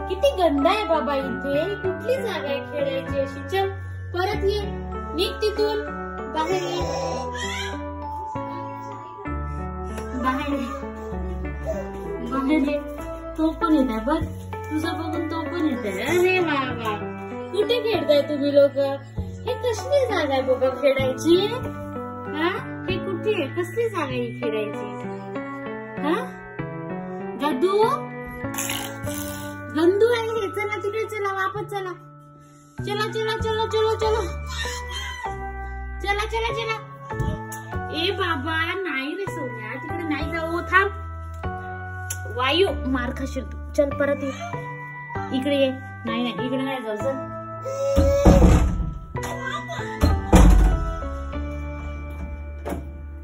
किती गंध आहे बाबा इथे. कुठली जागा आहे खेळायची अशी. चल परत ये, निघ तिथून, बाहेर ये, बाहेर बाहेर ये. तो पण येत आहे बघ, तुझं बघून तो पण येत आहे. अरे बाबा, कुठे खेळताय तुम्ही लोक. हे कसली जागा आहे बाबा खेळायची. हा, हे कुठे, कसली जागा आहे खेळायची. हा, गदू गंदू आहे. चला तिकडे चला, वापस चला. चला चला चलो चलो चलो, चला चला चला. ए बाबा, नाही रे सोन्या, तिकडे नाही जाऊ. थांब, वायू मार खाशील तू. चल परत ये, इकडे ये. नाही नाही, इकडे नाही जाऊ. चल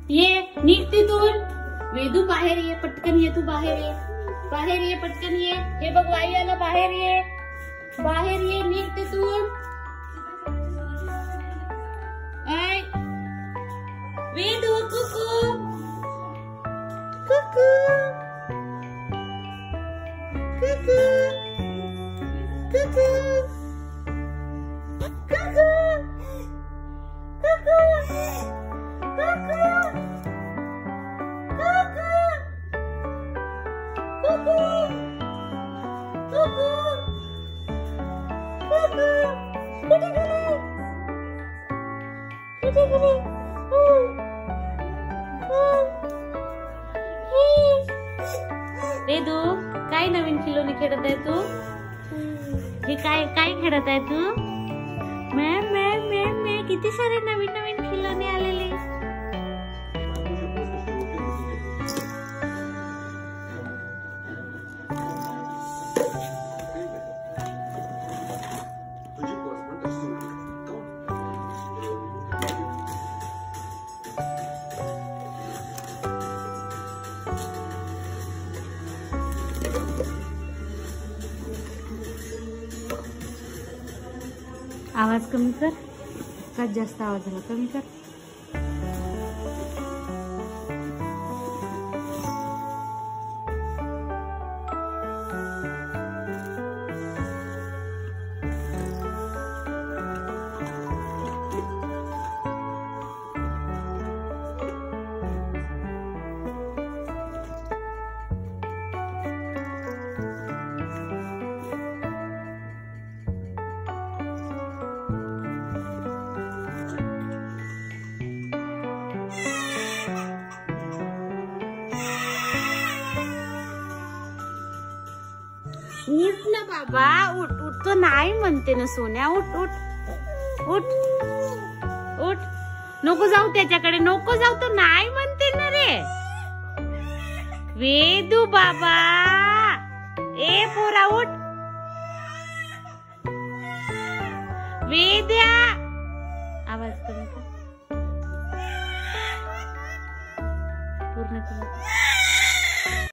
ये, निघ तिथून. वेदू बाहेर ये, पटकन ये, तू बाहेर ये, बाहेर ये, पटकन ये. हे बघ वायू आला, बाहेर ये, बाहेर ये, निघ तिथून. ऐ वेदू, कुकू कुकू कुकू कुकू कुकू कुकू वेदू, काय नवीन खिलोनी खेळत आहे तू. हे काय काय खेळत आहे तू. मॅम मॅम मॅम मॅम, किती सारे नवीन नवीन खिलोने आलेले. आवाज कमी कर, का जास्त आवाज आला, कमी कर. उठ ना बाबा, उठ. उठ तो नाही म्हणते ना सोन्या. उठ उठ उठ उठ. नको जाऊ त्याच्याकडे, नको जाऊ, तो नाही म्हणते ना रे. वेदू बाबा, ए पोरा उठ. वेद्या, आवाज कमी कर, पूर्ण कर.